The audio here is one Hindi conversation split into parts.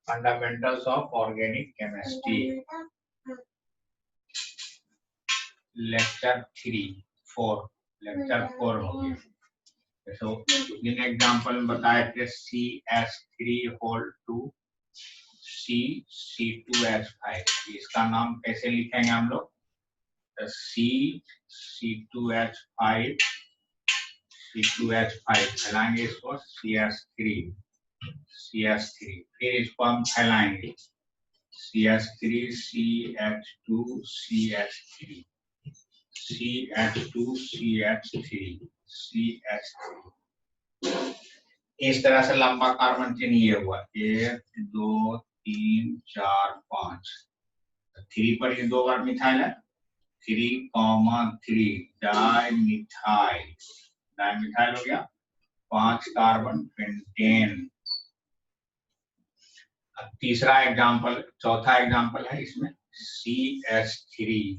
Fundamentals of organic chemistry lecture 4 हो गया। तो इन एग्जांपल में बताए थे CS3 2 C2H5। इसका नाम कैसे लिखेंगे हम लोग? C2H5 फैलाएंगे इसको CS3 फिर इसको हम फैलाएंगे CH3 CH2 CH3 CH2 CH3 CH3। इस तरह से लंबा कार्बन चेन ये हुआ 1 2 3 4 5। 3 पर ये 2 बार मिथाइल है 3,3 डाइमिथाइल हो गया 5 कार्बन पेंटेन। अब तीसरा एग्जांपल चौथा एग्जांपल है इसमें CH3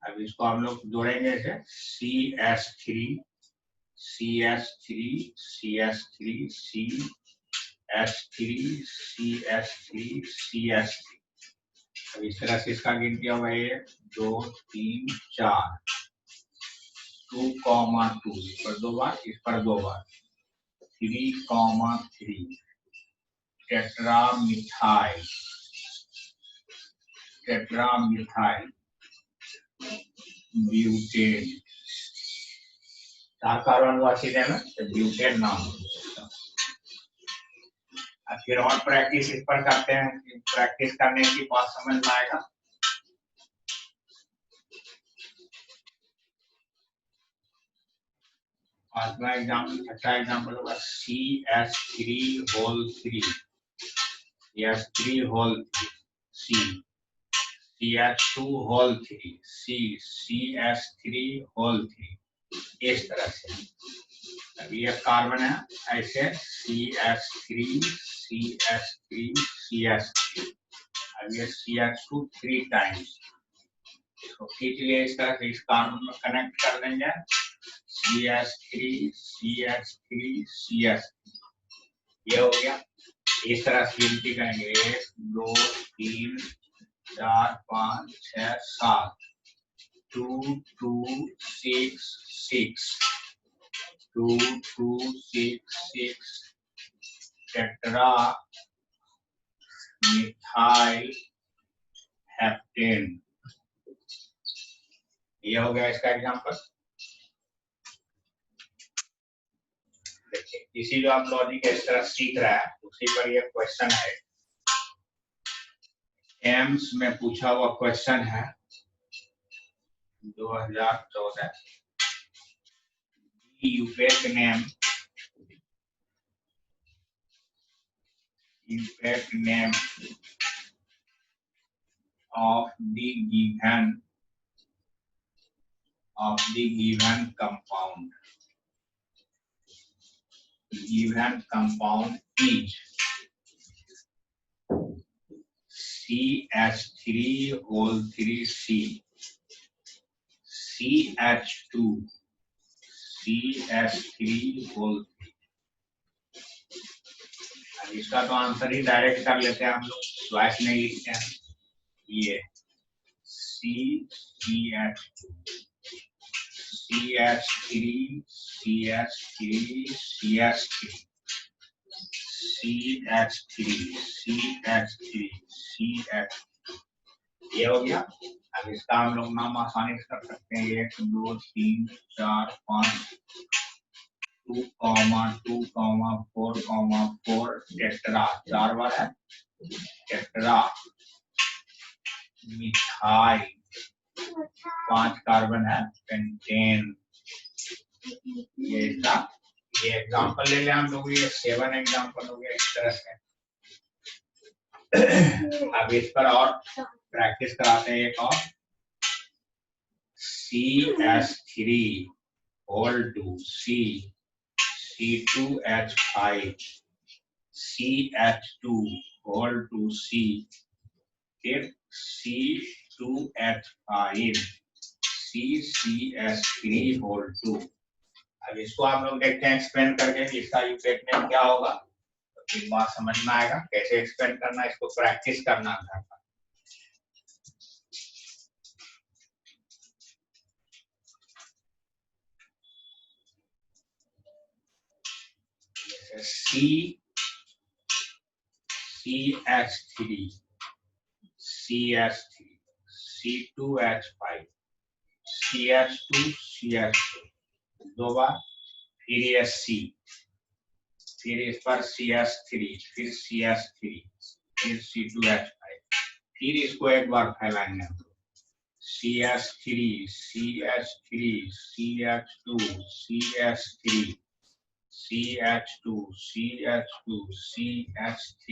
अब इसको हम लोग जोड़ेंगे इसे CH3 अब इस तरह से इसका गिनती होगा 1 2 3 4 2,2 इस पर 2 बार 3,3 टेट्रामिथाइल ब्यूटेन। 4 कार्बन हुआ सीधे में तो ब्यूटेन नाम। फिर और प्रैक्टिस इस पर करते हैं। प्रैक्टिस करने की बात समझ में आएगा। पांचवा एग्जाम्पल छठा एग्जाम्पल होगा CH3 C CH2 CH3 इस तरह से। अब ये कार्बन है ऐसे CH3 अब ये CH2 3 टाइम्स तो खींच लिए इस तरह से इस कार्बन में कनेक्ट कर देंगे CH3 ये हो गया। इस तरह से गिनती करेंगे 1 2 3 4 5 6 7 2 2 6 6 2 2 6 6 टेट्रा मिथाइल हेप्टेन। ये हो गया इसका एग्जांपल। देखिए इसी जो आप लॉजिक इस तरह सीख रहा है उसी पर ये क्वेश्चन है। एम्स में पूछा हुआ क्वेश्चन है 2014। यूपेक name of the given compound is CH3 CH2 इसका तो आंसर ही डायरेक्ट कर लेते हैं हम लोग, चॉइस नहीं लिखते हैं। ये CH3 ये हो गया। अब इसका हम लोग नाम आसानी से कर सकते हैं 1 2 3 4 5 2, 4 टेट्रा 4 बार है टेट्रा मिथाइल 5 कार्बन है पेंटेन। ये एग्जांपल ले लें हम लोग। ये 7 एग्जांपल हो गया इस तरह से। अब इस पर और प्रैक्टिस कराते हैं एक और CH3 C2H5 CH2 फिर C2H5 CCH3 अब इसको हम लोग देखते हैं एक्सपेंड करके कि इसका यूपेक नेम क्या होगा, तो फिर बात समझ में आएगा कैसे एक्सपेंड करना, इसको प्रैक्टिस करना था। CH3 CH3 C2H5 CH2 CH2 दो बार, फिर ये C, फिर इस पर CH3, फिर CH3, फिर C2H5, फिर इसको एक बार फैलाएंगे हम लोग, CH3 CH3 CH2 CH3 CH2 CH2 CH3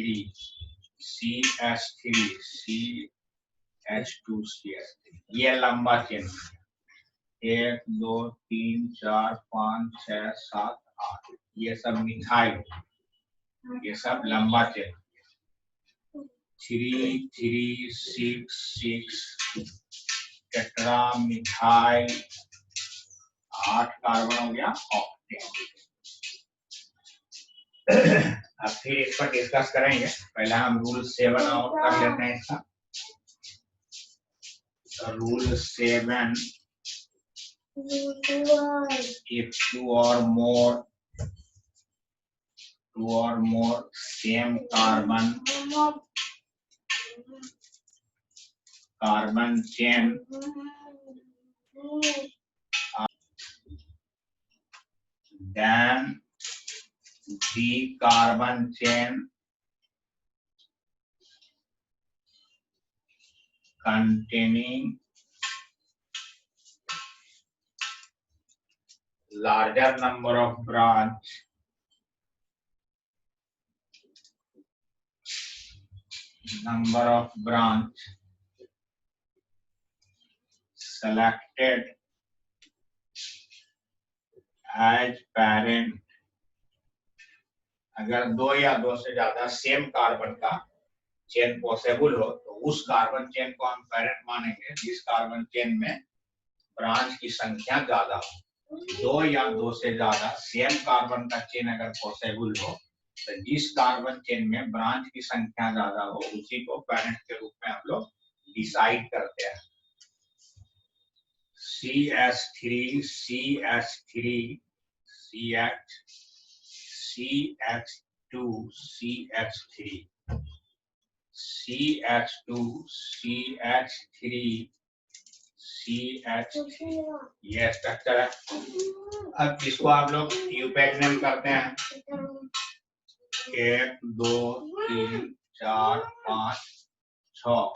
CH3 CH2 CH3, ये लंबा चेन है। 1 2 3 4 5 6 7 8, ये सब मिथाइल, ये सब लंबा चेन। 3 3 6 6 टेट्रा मिथाइल, 8 कार्बन हो गया ऑक्टेन। अब फिर इस पर डिस्कस करेंगे, पहले हम रूल 7 आउट कर लेते हैं इसका। Rule 7, if two or more same carbon chain then the carbon chain containing larger number of branch selected as parent, अगर दो या दो से ज्यादा सेम कार्बन का चेन पॉसिबल हो तो उस कार्बन चेन को हम पेरेंट मानेंगे जिस कार्बन चेन में ब्रांच की संख्या ज्यादा हो। दो या दो से ज्यादा सेम कार्बन का चेन अगर पॉसिबल हो तो जिस कार्बन चेन में ब्रांच की संख्या ज्यादा हो उसी को पेरेंट के रूप में हम लोग डिसाइड करते हैं। CH3 CH3 CH CH2 CH3 CH2 CH3 CH3, ये स्ट्रक्चर है। अब इसको आप लोग यूपैक नेम करते हैं, 1 2 3 4 5 6,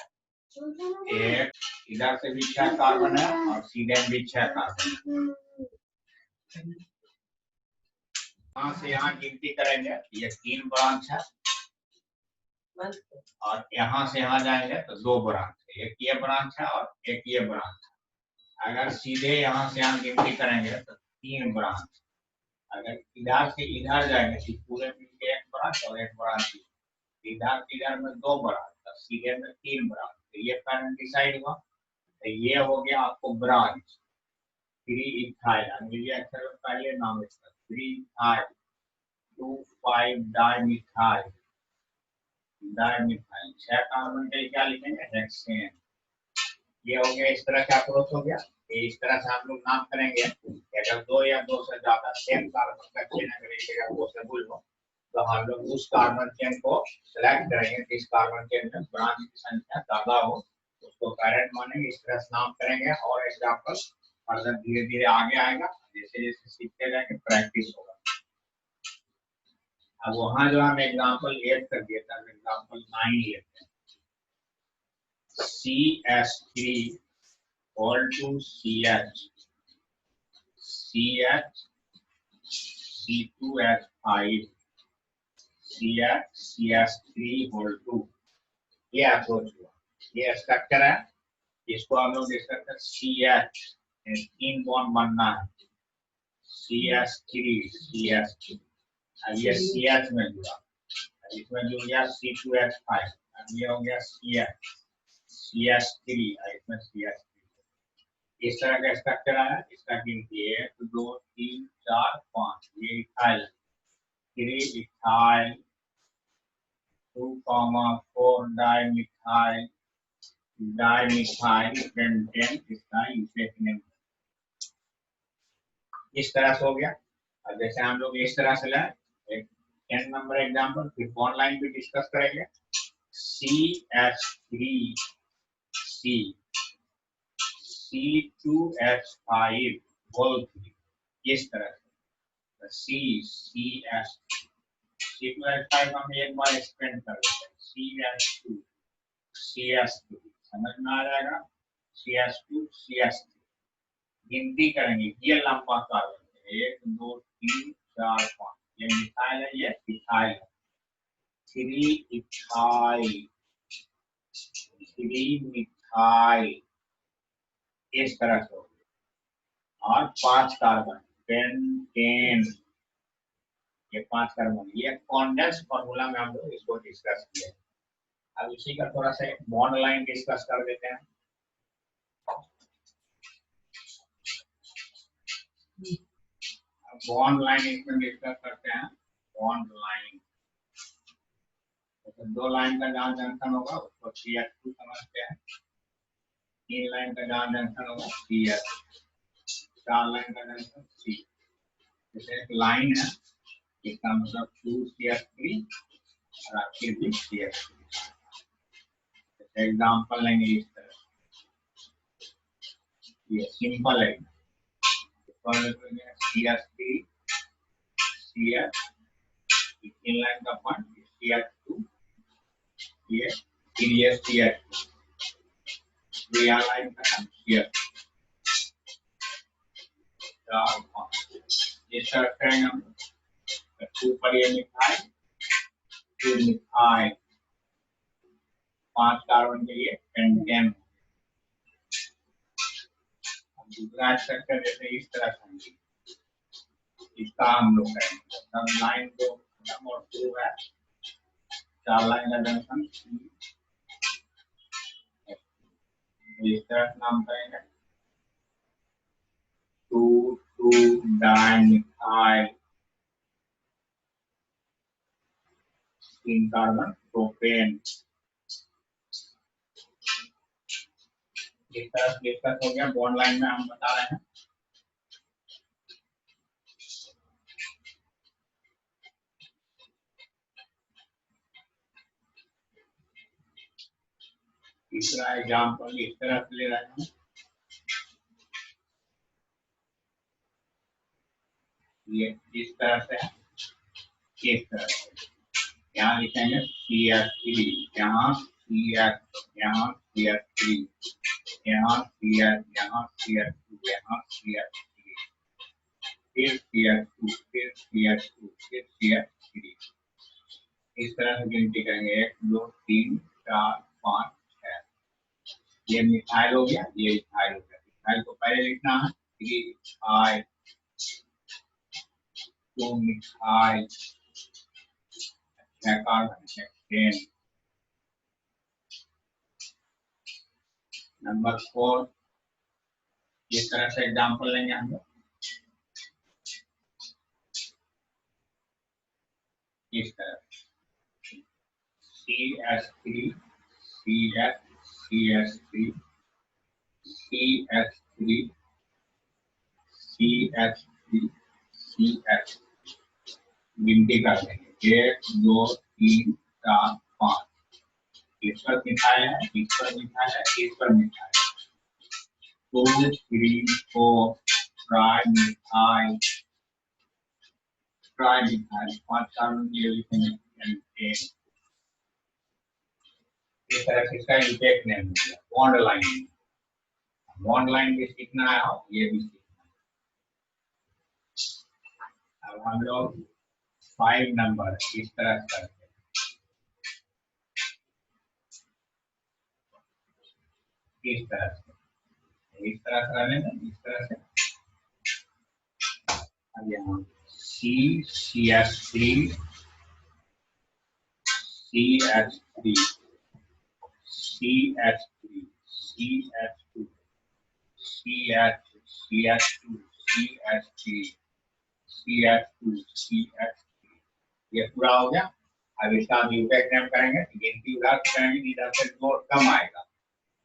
एक इधर से भी 6 कार्बन है और सीधे भी 6 कार्बन है। यहाँ से यहाँ गिनती करेंगे, ये 3 ब्रांच है और यहाँ से यहाँ जाएंगे तो 2 ब्रांच है, एक ये ब्रांच है और एक ये ब्रांच है। अगर सीधे यहाँ से यहाँ गिनती करेंगे तो 3 ब्रांच, अगर इधर से इधर जाएंगे तो पूरे मिलके 1 ब्रांच और 1 ब्रांच, इधर में 2 ब्रांच, तो सीधे में 3 ब्रांच। तो ये पेरेंट डिसाइड हुआ, तो ये हो गया आपको ब्रांच 3 इथाइल, अंग्रेजी अक्षर में पहले नाम इसका 3 इथाइल 2 5 डाइमिथाइल 6 कार्बन के क्या लिखेंगे, हेक्सेन। ये हो गया, इस तरह का अप्रोच हो गया। इस तरह से हम लोग नाम करेंगे, अगर 2 या 2 से ज्यादा सेम कार्बन का चेन अगर एक जगह पॉसिबल हो तो हम लोग उस कार्बन चेन को सिलेक्ट करेंगे जिस कार्बन चेन में ब्रांच की संख्या ज्यादा हो, उसको पेरेंट मानेंगे, इस तरह से नाम करेंगे। और एग्जाम्पल फर्दर धीरे धीरे आगे आएगा, जैसे जैसे सीखते जाएंगे प्रैक्टिस होगा। अब वहां जो हम एग्जाम्पल 8 कर दिया था, एग्जाम्पल 9 लेते हैं। CH3 all to CH C2H5 CH3 whole to, ये अप्रोच हुआ, ये स्ट्रक्चर है। इसको हम लोग डिस्कस करते हैं। CH 3 बॉन्ड बनना है, CH3 अब ये CH में जुड़ा, इसमें जुड़ गया C2H5, अब ये हो गया CH CH3, इसमें CH3, इस तरह का स्ट्रक्चर आया। इसका गिनती 1 2 3 4 5, ये ethyl, 3 ethyl, 2 4 dimethyl, dimethyl, then 10 इसका यूसेक नेम। इस तरह से हो गया। अब जैसे हम लोग इस तरह से लाए एक 10 नंबर एग्जांपल, फिर बॉन्ड लाइन भी डिस्कस करेंगे। CH3 C C2H5 होल 3, इस तरह से C2H5 हम एक बार एक्सपेंड कर देते हैं, CH2 CH3, समझ में आ जाएगा। CH2 CH3 गिनती करेंगे, ये लंबा कार्बन है 1 2 3 4 5, ये मिथाइल है, ये इथाइल है। 3 इथाइल, 3 मिथाइल, इस तरह से। और 5 कार्बन, पेंटेन, ये 5 कार्बन, ये कॉन्डेंस फॉर्मूला में हम लोग इसको डिस्कस किए। अब इसी का थोड़ा सा बॉन्ड लाइन डिस्कस कर देते हैं। बॉन्ड लाइन इसमें डिस्कस करते हैं। बॉन्ड लाइन, तो 2 लाइन का जहाँ जंक्शन होगा उसको CH2 समझते हैं। 3 लाइन का जहाँ जंक्शन होगा CH, 4 लाइन का जंक्शन C। जैसे एक लाइन है, इसका मतलब 2CH3 और फिर भी CH3। एग्जाम्पल लेंगे इस तरह, ये सिंपल है। CH3 CH, 3 लाइन का पॉइंट CH2, ये फिर ये CH2, ये लाइन का CH, 4 5, इस तरह करेंगे हम। 2 पर ये मिथाइल, 2 मिथाइल, 5 कार्बन के लिए पेंटेन। दूसरा स्ट्रक्चर जैसे इस तरह से, इसका हम लोग करेंगे। सब लाइन को खत्म और शुरू है, 4 लाइन का जंक्शन, इस तरह से नाम करेंगे। 2 2 डाइमिथाइल, 3 कार्बन प्रोपेन। इस तरह से डिस्कस हो गया। बॉन्ड लाइन में हम बता रहे हैं। तीसरा एग्जाम्पल इस तरह से ले रहे हैं, ये इस तरह से है, इस तरह से। यहाँ लिखेंगे CH3, यहाँ CH, यहाँ CH3, यहाँ CH, यहाँ CH2, यहाँ CH3, फिर CH2, फिर CH2, फिर CH3। इस तरह से गिनती करेंगे 1 2 3 4 5 6। ये मिथाइल हो गया, ये इथाइल हो गया। इथाइल को पहले लिखना है, 3 ethyl, 2 methyl, 6 carbon, hexane. Number 4, इस तरह से एग्जाम्पल लेंगे हम लोग। इस तरह CH3 CH, CH3 CH3 CH3 CH, गिनती कर लेंगे 1 2 3 4 5। इस पर मिथाइल है, इस पर मिथाइल है, इस पर मिथाइल। 2 3 4 ट्राइमिथाइल, ट्राइमिथाइल, 5 कार्बन के लिए लिखेंगे। इस तरह से इसका इफेक्ट नेम हो गया। बॉन्ड लाइन, बॉन्ड लाइन भी सीखना है और ये भी सीखना है। अब हम लोग 5 नंबर इस तरह से करते हैं, इस तरह से, इस तरह से रहेंगे, इस तरह से। अब यहाँ CH3 CH3 CH3 CH2 CH, CH2, CH3, CH2, CH3, ये पूरा हो गया। अब इसका न्यूक्लियोटाइड करेंगे, गिनती उधर से करेंगे, इधर से दो कम आएगा,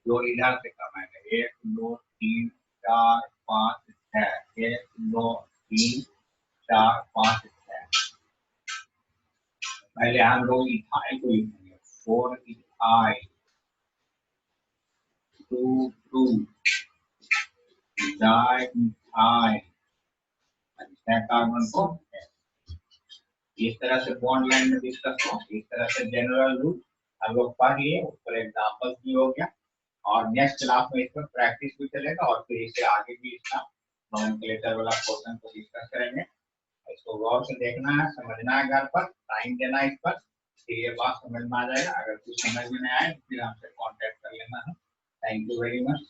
दो इधर से कम आएगा, 1 2 3 4 5 6, 1 2 3 4 5 6। पहले हम लोग इथाइल को लिखेंगे, 4 इथाइल 2 2 डाइइथाइल, कार्बन को इस तरह से बॉन्ड लाइन में डिस्कस हो, इस तरह से जनरल रूल हम लोग पढ़ लिए, उस पर एग्जाम्पल भी हो गया, और नेक्स्ट क्लास में इस पर प्रैक्टिस भी चलेगा, और फिर इससे आगे भी इसका नोमेनक्लेचर वाला पोर्शन को डिस्कस करेंगे। इसको गौर से देखना है, समझना है, घर पर टाइम देना है इस पर, फिर ये बात समझ में आ जाएगा। अगर कुछ समझ में नहीं आए फिर हमसे कांटेक्ट कर लेना है। Thank you very much.